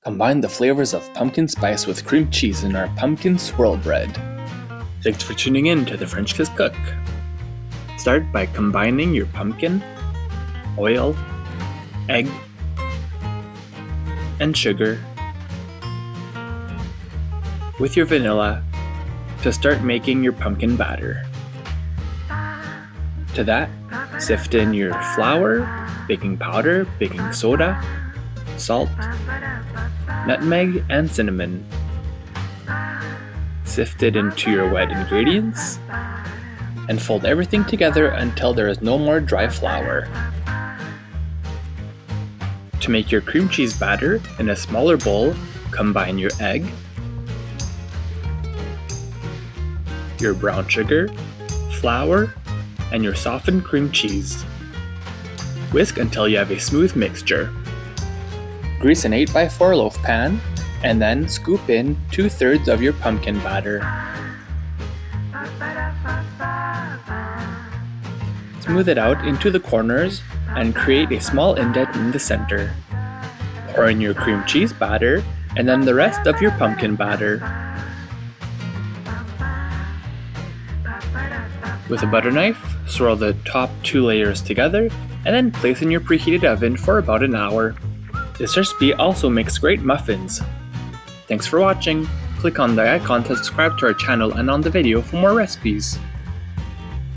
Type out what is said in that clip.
Combine the flavors of pumpkin spice with cream cheese in our pumpkin swirl bread. Thanks for tuning in to The French Kiss Cook. Start by combining your pumpkin, oil, egg, and sugar with your vanilla to start making your pumpkin batter. To that, sift in your flour, baking powder, baking soda, salt, nutmeg, and cinnamon. Sift it into your wet ingredients and fold everything together until there is no more dry flour. To make your cream cheese batter in a smaller bowl, combine your egg, your brown sugar, flour, and your softened cream cheese. Whisk until you have a smooth mixture. Grease an 8x4 loaf pan and then scoop in 2/3 of your pumpkin batter. Smooth it out into the corners and create a small indent in the center. Pour in your cream cheese batter and then the rest of your pumpkin batter. With a butter knife, swirl the top 2 layers together and then place in your preheated oven for about an hour. This recipe also makes great muffins. Thanks for watching. Click on the icon to subscribe to our channel and on the video for more recipes.